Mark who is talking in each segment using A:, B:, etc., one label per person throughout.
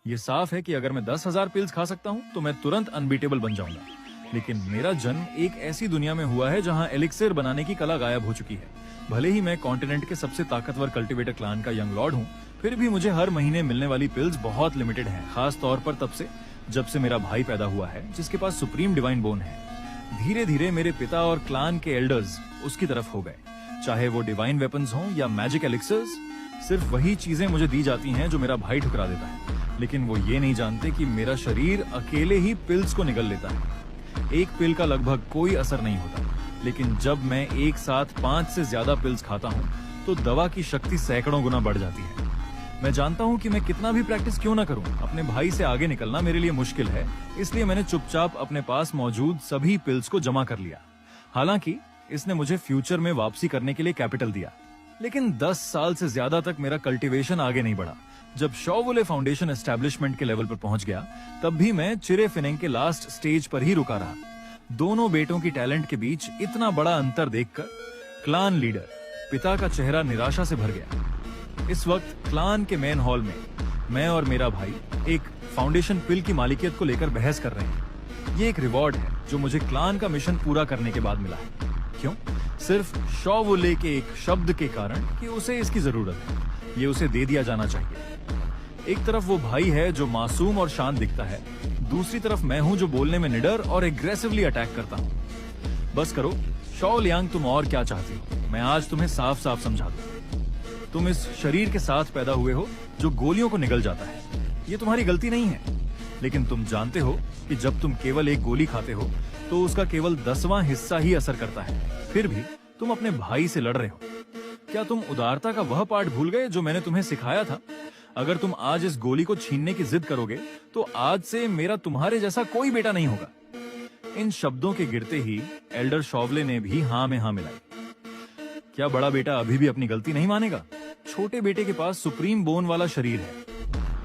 A: ये साफ है कि अगर मैं 10,000 पिल्स खा सकता हूँ तो मैं तुरंत अनबीटेबल बन जाऊंगा। लेकिन मेरा जन्म एक ऐसी दुनिया में हुआ है जहाँ एलिक्सिर बनाने की कला गायब हो चुकी है। भले ही मैं कॉन्टिनेंट के सबसे ताकतवर कल्टीवेटर क्लान का यंग लॉर्ड हूँ, फिर भी मुझे हर महीने मिलने वाली पिल्स बहुत लिमिटेड हैं, खास तौर पर तब से जब से मेरा भाई पैदा हुआ है जिसके पास सुप्रीम डिवाइन बोन है। धीरे धीरे मेरे पिता और क्लान के एल्डर्स उसकी तरफ हो गए, चाहे वो डिवाइन वेपन्स हों या मैजिक एलिक्सर्स। सिर्फ वही चीजें मुझे दी जाती हैं जो मेरा भाई ठुकरा देता है, लेकिन वो ये नहीं जानते कि मेरा शरीर अकेले ही पिल्स को निगल लेता है। एक पिल का लगभग कोई असर नहीं होता, लेकिन जब मैं एक साथ 5 से ज्यादा पिल्स खाता हूँ तो दवा की शक्ति सैकड़ों गुना बढ़ जाती है। मैं जानता हूँ कि मैं कितना भी प्रैक्टिस क्यों ना करूँ, अपने भाई से आगे निकलना मेरे लिए मुश्किल है, इसलिए मैंने चुपचाप अपने पास मौजूद सभी पिल्स को जमा कर लिया। हालांकि इसने मुझे फ्यूचर में वापसी करने के लिए कैपिटल दिया, लेकिन 10 साल से ज्यादा तक मेरा कल्टीवेशन आगे नहीं बढ़ा। जब शॉवुले फाउंडेशन एस्टेब्लिशमेंट के लेवल पर पहुंच गया, तब भी मैं चिरे फिनेंग के लास्ट स्टेज पर ही रुका रहा। दोनों बेटों की टैलेंट के बीच इतना बड़ा अंतर देखकर क्लान लीडर पिता का चेहरा निराशा से भर गया। इस वक्त क्लान के मेन हॉल में मैं और मेरा भाई एक फाउंडेशन पिल की मालिकियत को लेकर बहस कर रहे हैं। ये एक रिवॉर्ड है जो मुझे क्लान का मिशन पूरा करने के बाद मिला है। क्यों? सिर्फ शॉवुले के एक शब्द के कारण कि उसे इसकी जरूरत है। ये उसे दे दिया जाना चाहिए। एक तरफ वो भाई है जो मासूम और शांत दिखता है, दूसरी तरफ मैं हूं जो बोलने में निडर और एग्रेसिवली अटैक करता हूं। बस करो शॉ लियांग, तुम और क्या चाहती हो? मैं आज तुम्हें साफ साफ समझा दूं। तुम इस शरीर के साथ पैदा हुए हो जो गोलियों को निगल जाता है। ये तुम्हारी गलती नहीं है, लेकिन तुम जानते हो कि जब तुम केवल एक गोली खाते हो तो उसका केवल 10वां हिस्सा ही असर करता है। फिर भी तुम अपने भाई से लड़ रहे हो। क्या तुम उदारता का वह पाठ भूल गए जो मैंने तुम्हें सिखाया था? अगर तुम आज इस गोली को छीनने की जिद करोगे तो आज से मेरा तुम्हारे जैसा कोई बेटा नहीं होगा। इन शब्दों के गिरते ही एल्डर शॉवले ने भी हाँ में हाँ मिलाई। क्या बड़ा बेटा अभी भी अपनी गलती नहीं मानेगा? छोटे बेटे के पास सुप्रीम बोन वाला शरीर है।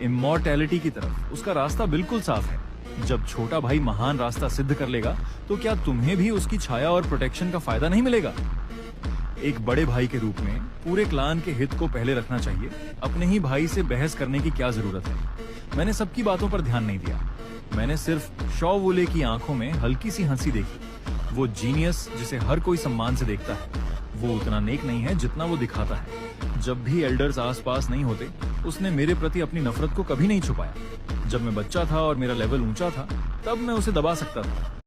A: इमॉर्टैलिटी की तरफ उसका रास्ता बिल्कुल साफ है। जब छोटा भाई महान रास्ता सिद्ध कर लेगा तो क्या तुम्हें भी उसकी छाया और प्रोटेक्शन का फायदा नहीं मिलेगा? एक बड़े भाई के रूप में पूरे क्लान के हित को पहले रखना चाहिए। अपने ही भाई से बहस करने की क्या जरूरत है? मैंने सबकी बातों पर ध्यान नहीं दिया। मैंने सिर्फ शॉवुले की आंखों में हल्की सी हंसी देखी। वो जीनियस जिसे हर कोई सम्मान से देखता है, वो उतना नेक नहीं है जितना वो दिखाता है। जब भी एल्डर्स आसपास नहीं होते, उसने मेरे प्रति अपनी नफरत को कभी नहीं छुपाया। जब मैं बच्चा था और मेरा लेवल ऊंचा था, तब मैं उसे दबा सकता था।